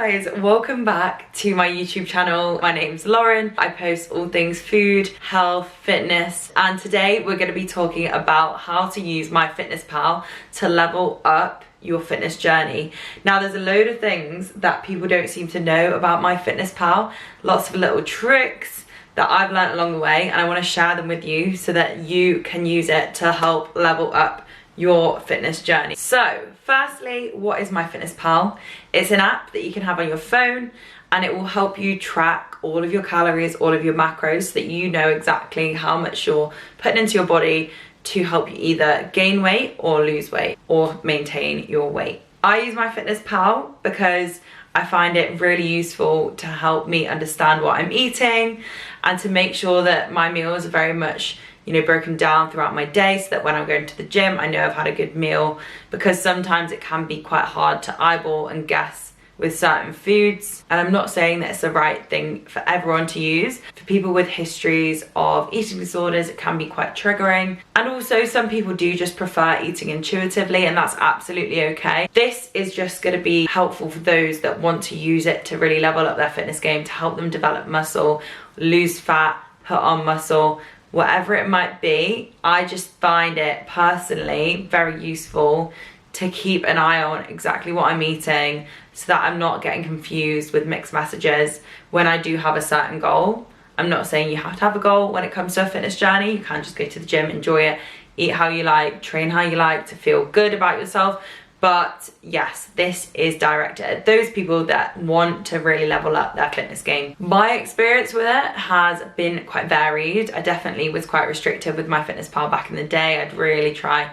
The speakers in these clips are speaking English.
guys, welcome back to my YouTube channel. My name's Lauren. I post all things food, health, fitness, and today we're going to be talking about how to use MyFitnessPal to level up your fitness journey. Now there's a load of things that people don't seem to know about MyFitnessPal, lots of little tricks that I've learned along the way, and I want to share them with you so that you can use it to help level up your fitness journey. So firstly, what is MyFitnessPal? It's an app that you can have on your phone, and it will help you track all of your calories, all of your macros, so that you know exactly how much you're putting into your body to help you either gain weight or lose weight or maintain your weight. I use MyFitnessPal because I find it really useful to help me understand what I'm eating and to make sure that my meals are very much, you know, broken down throughout my day, so that when I'm going to the gym I know I've had a good meal, because sometimes it can be quite hard to eyeball and guess with certain foods. And I'm not saying that it's the right thing for everyone to use. For people with histories of eating disorders, it can be quite triggering, and also some people do just prefer eating intuitively, and that's absolutely okay. This is just going to be helpful for those that want to use it to really level up their fitness game, to help them develop muscle, lose fat, put on muscle, whatever it might be. I just find it personally very useful to keep an eye on exactly what I'm eating, so that I'm not getting confused with mixed messages when I do have a certain goal. I'm not saying you have to have a goal when it comes to a fitness journey. You can't just go to the gym, enjoy it, eat how you like, train how you like to feel good about yourself. But yes, this is directed at those people that want to really level up their fitness game. My experience with it has been quite varied. I definitely was quite restrictive with MyFitnessPal back in the day. I'd really try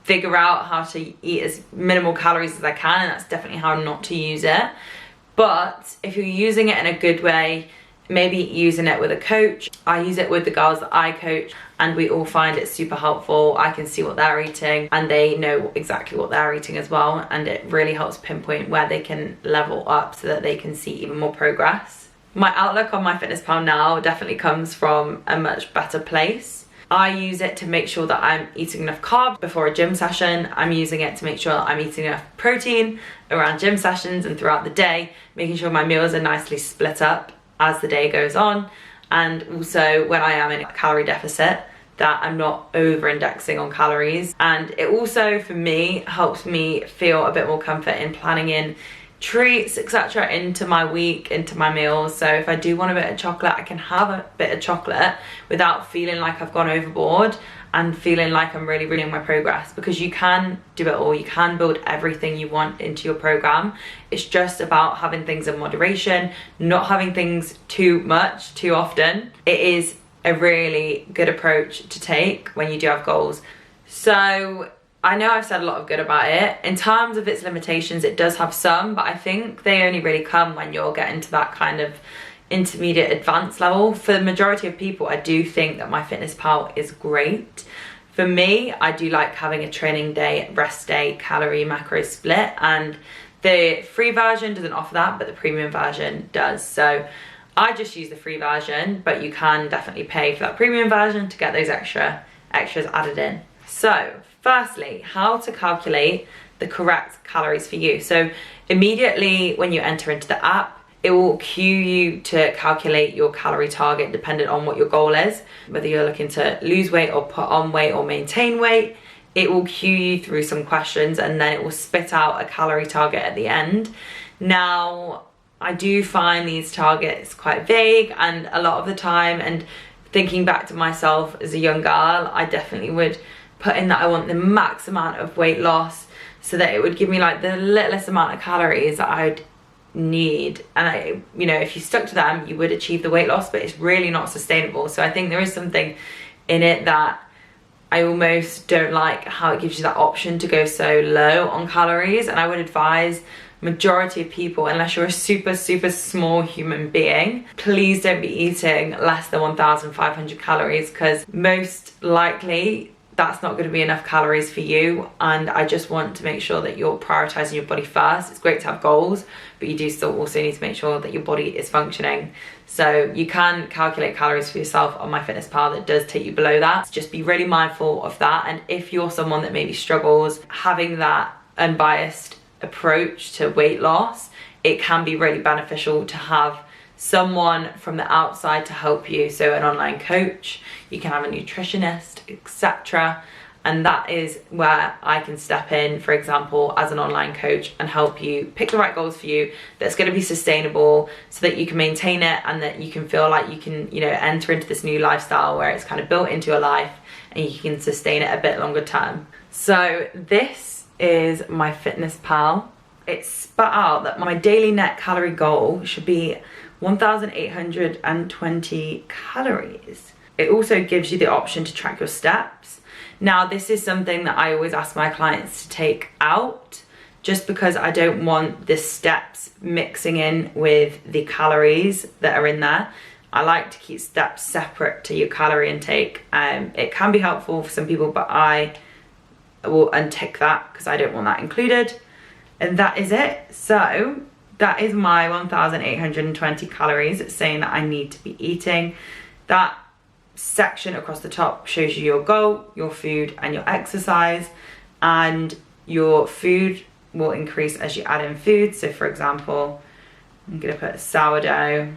figure out how to eat as minimal calories as I can, and that's definitely how not to use it. But if you're using it in a good way, maybe using it with a coach. I use it with the girls that I coach, and we all find it super helpful. I can see what they're eating and they know exactly what they're eating as well, and it really helps pinpoint where they can level up so that they can see even more progress. My outlook on MyFitnessPal now definitely comes from a much better place. I use it to make sure that I'm eating enough carbs before a gym session. I'm using it to make sure that I'm eating enough protein around gym sessions and throughout the day, making sure my meals are nicely split up as the day goes on, and also when I am in a calorie deficit, that I'm not over-indexing on calories. And it also, for me, helps me feel a bit more comfort in planning in treats, etc. into my week, into my meals. So if I do want a bit of chocolate, I can have a bit of chocolate without feeling like I've gone overboard and feeling like I'm really ruining my progress, because you can do it all. You can build everything you want into your program. It's just about having things in moderation, not having things too much too often. It is a really good approach to take when you do have goals. So I know I've said a lot of good about it. In terms of its limitations, it does have some, but I think they only really come when you're getting to that kind of intermediate advanced level. For the majority of people, I do think that MyFitnessPal is great. For me, I do like having a training day, rest day, calorie macro split, and the free version doesn't offer that, but the premium version does. So I just use the free version, but you can definitely pay for that premium version to get those extras added in. So firstly, how to calculate the correct calories for you. So immediately when you enter into the app, it will cue you to calculate your calorie target dependent on what your goal is. Whether you're looking to lose weight or put on weight or maintain weight, it will cue you through some questions, and then it will spit out a calorie target at the end. Now, I do find these targets quite vague, and a lot of the time, and thinking back to myself as a young girl, I definitely would put in that I want the max amount of weight loss, so that it would give me like the littlest amount of calories that I'd need, and you know, if you stuck to them you would achieve the weight loss, but it's really not sustainable. So I think there is something in it that I almost don't like, how it gives you that option to go so low on calories. And I would advise majority of people, unless you're a super small human being, please don't be eating less than 1,500 calories, because most likely that's not going to be enough calories for you. And I just want to make sure that you're prioritizing your body first. It's great to have goals, but you do still also need to make sure that your body is functioning. So you can calculate calories for yourself on MyFitnessPal that does take you below that. So just be really mindful of that. And if you're someone that maybe struggles, having that unbiased approach to weight loss it can be really beneficial to have someone from the outside to help you. So an online coach, you can have a nutritionist, etc. And that is where I can step in, for example, as an online coach and help you pick the right goals for you that's going to be sustainable so that you can maintain it and that you can feel like you can, you know, enter into this new lifestyle where it's kind of built into your life and you can sustain it a bit longer term. So this is MyFitnessPal. It's spat out that my daily net calorie goal should be 1,820 calories. It also gives you the option to track your steps. Now, this is something that I always ask my clients to take out, just because I don't want the steps mixing in with the calories that are in there. I like to keep steps separate to your calorie intake. It can be helpful for some people, but I will untick that because I don't want that included. And that is it. So that is my 1,820 calories. It's saying that I need to be eating. That section across the top shows you your goal, your food, and your exercise. And your food will increase as you add in food. So for example, I'm gonna put sourdough.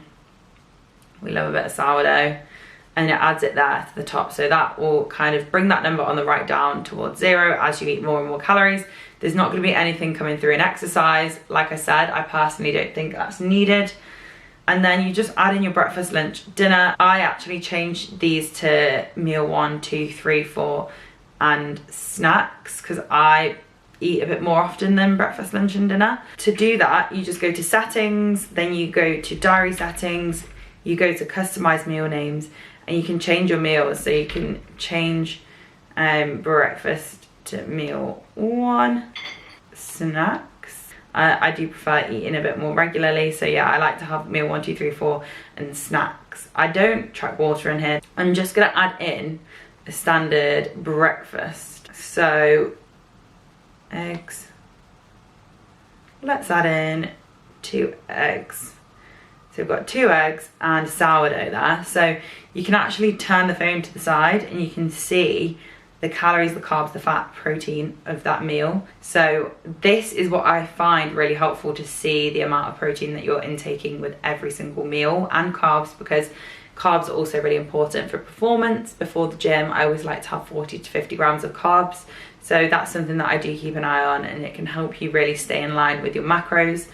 We love a bit of sourdough. And it adds it there to the top. So that will kind of bring that number on the right down towards 0 as you eat more and more calories. There's not gonna be anything coming through in exercise. Like I said, I personally don't think that's needed. And then you just add in your breakfast, lunch, dinner. I actually changed these to meal 1, 2, 3, 4 and snacks because I eat a bit more often than breakfast, lunch and dinner. To do that, you just go to settings, then you go to diary settings, you go to customize meal names, and you can change your meals. So you can change breakfast to meal 1, snacks. I do prefer eating a bit more regularly, so yeah, I like to have meal 1, 2, 3, 4 and snacks. I don't track water in here. I'm just gonna add in a standard breakfast. So eggs, let's add in 2 eggs. So we've got 2 eggs and sourdough there. So you can actually turn the phone to the side and you can see the calories, the carbs, the fat, protein of that meal. So this is what I find really helpful, to see the amount of protein that you're intaking with every single meal, and carbs, because carbs are also really important for performance. Before the gym, I always like to have 40 to 50 grams of carbs. So that's something that I do keep an eye on, and it can help you really stay in line with your macros.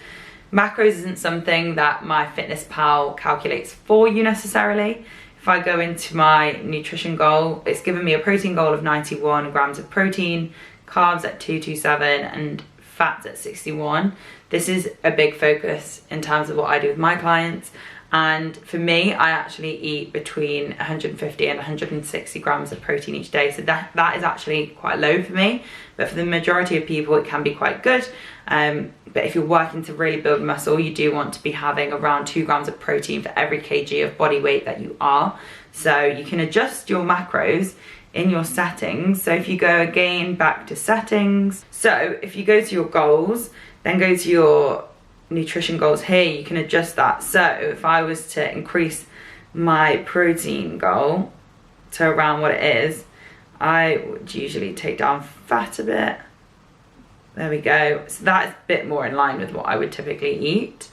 Macros isn't something that MyFitnessPal calculates for you necessarily. If I go into my nutrition goal, it's given me a protein goal of 91 grams of protein, carbs at 227 and fats at 61. This is a big focus in terms of what I do with my clients. And for me, I actually eat between 150 and 160 grams of protein each day. So that is actually quite low for me. But for the majority of people, it can be quite good. But if you're working to really build muscle, you do want to be having around 2 grams of protein for every kg of body weight that you are. So you can adjust your macros in your settings. So if you go again back to settings, so if you go to your goals, then go to your nutrition goals here, you can adjust that. So if I was to increase my protein goal to around what it is, I would usually take down fat a bit. There we go. So that is a bit more in line with what I would typically eat.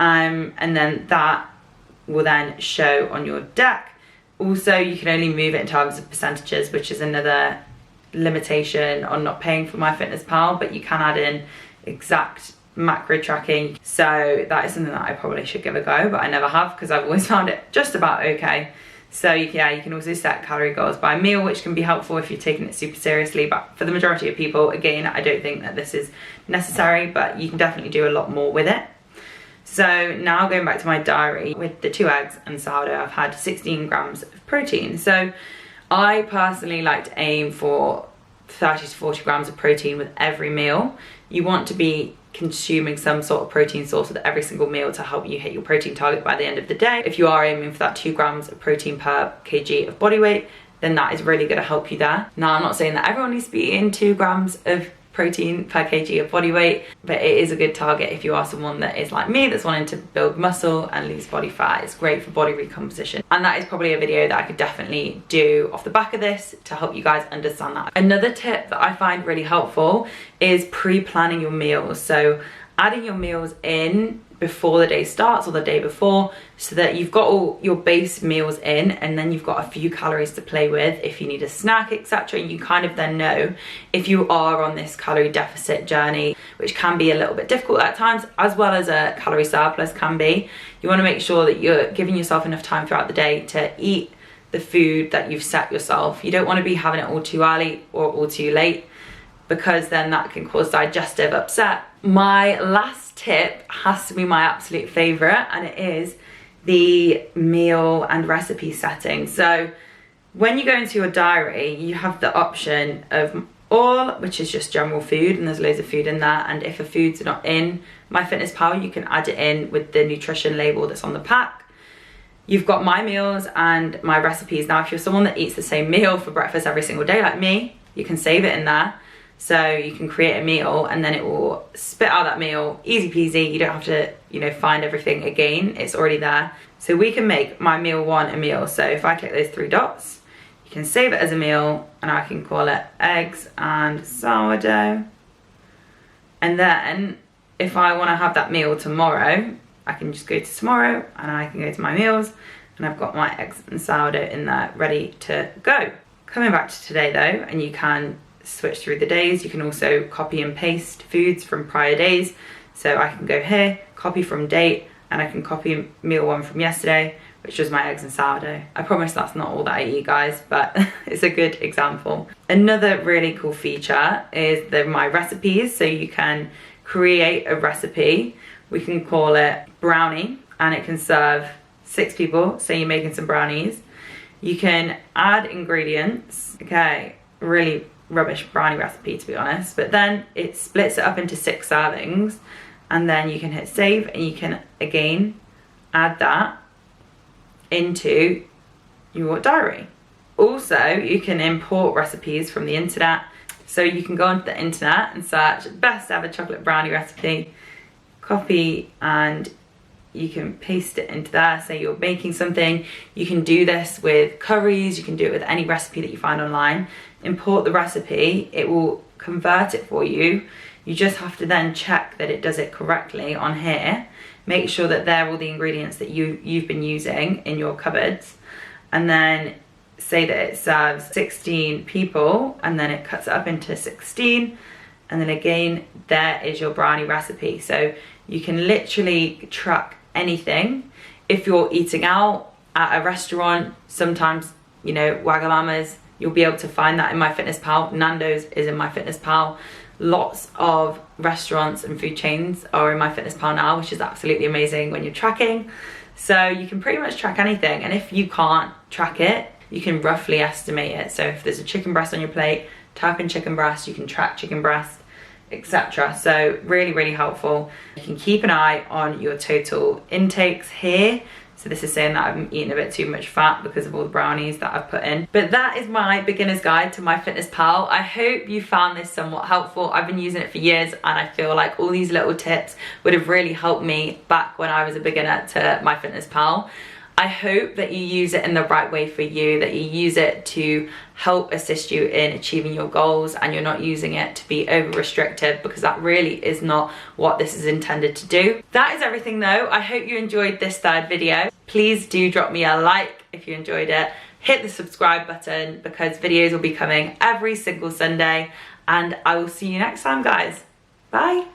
And then that will then show on your deck. Also, you can only move it in terms of percentages, which is another limitation on not paying for MyFitnessPal, but you can add in exact macro tracking. So that is something that I probably should give a go, but I never have because I've always found it just about okay. So yeah, you can also set calorie goals by meal, which can be helpful if you're taking it super seriously. But for the majority of people, again, I don't think that this is necessary, but you can definitely do a lot more with it. So now going back to my diary, with the 2 eggs and sourdough, I've had 16 grams of protein. So I personally like to aim for 30 to 40 grams of protein with every meal. You want to be consuming some sort of protein source with every single meal to help you hit your protein target by the end of the day. If you are aiming for that 2 grams of protein per kg of body weight, then that is really going to help you there. Now, I'm not saying that everyone needs to be eating 2 grams of protein per kg of body weight, but it is a good target if you are someone that is like me, that's wanting to build muscle and lose body fat. It's great for body recomposition, and that is probably a video that I could definitely do off the back of this to help you guys understand that. Another tip that I find really helpful is pre-planning your meals. So adding your meals in before the day starts or the day before, so that you've got all your base meals in, and then you've got a few calories to play with if you need a snack, etc. You kind of then know if you are on this calorie deficit journey, which can be a little bit difficult at times, as well as a calorie surplus can be. You want to make sure that you're giving yourself enough time throughout the day to eat the food that you've set yourself. You don't want to be having it all too early or all too late, because then that can cause digestive upset. My last tip has to be my absolute favorite, and it is the meal and recipe setting. So when you go into your diary, you have the option of all, which is just general food, and there's loads of food in there. And if a food's not in MyFitnessPal, you can add it in with the nutrition label that's on the pack. You've got my meals and my recipes. Now, if you're someone that eats the same meal for breakfast every single day like me, you can save it in there. So you can create a meal and then it will spit out that meal, easy peasy. You don't have to, you know, find everything again. It's already there. So we can make my meal one a meal. So if I click those three dots, you can save it as a meal, and I can call it eggs and sourdough. And then if I want to have that meal tomorrow, I can just go to tomorrow and I can go to my meals, and I've got my eggs and sourdough in there ready to go. Coming back to today though, and you can switch through the days. You can also copy and paste foods from prior days. So I can go here, copy from date, and I can copy meal one from yesterday, which was my eggs and sourdough. I promise that's not all that I eat, guys, but it's a good example. Another really cool feature is my recipes. So you can create a recipe. We can call it brownie, and it can serve 6 people. So you're making some brownies. You can add ingredients. Okay, really rubbish brownie recipe, to be honest, but then it splits it up into 6 servings, and then you can hit save, and you can again add that into your diary. Also, you can import recipes from the internet. So you can go onto the internet and search best ever chocolate brownie recipe, copy, and you can paste it into there. Say you're making something, you can do this with curries, you can do it with any recipe that you find online. Import the recipe, it will convert it for you. You just have to then check that it does it correctly on here. Make sure that they're all the ingredients that you've been using in your cupboards, and then say that it serves 16 people, and then it cuts it up into 16, and then again there is your brownie recipe. So you can literally track anything. If you're eating out at a restaurant, sometimes, you know, Wagamama's, you'll be able to find that in MyFitnessPal. Nando's is in MyFitnessPal. Lots of restaurants and food chains are in MyFitnessPal now, which is absolutely amazing when you're tracking. So you can pretty much track anything, and if you can't track it, you can roughly estimate it. So if there's a chicken breast on your plate, type in chicken breast, you can track chicken breast, etc. So really, really helpful. You can keep an eye on your total intakes here. So this is saying that I've eaten a bit too much fat because of all the brownies that I've put in. But that is my beginner's guide to MyFitnessPal. I hope you found this somewhat helpful. I've been using it for years, and I feel like all these little tips would have really helped me back when I was a beginner to MyFitnessPal. I hope that you use it in the right way for you, that you use it to help assist you in achieving your goals, and you're not using it to be over restrictive, because that really is not what this is intended to do. That is everything though. I hope you enjoyed this third video. Please do drop me a like if you enjoyed it. Hit the subscribe button, because videos will be coming every single Sunday, and I will see you next time, guys. Bye.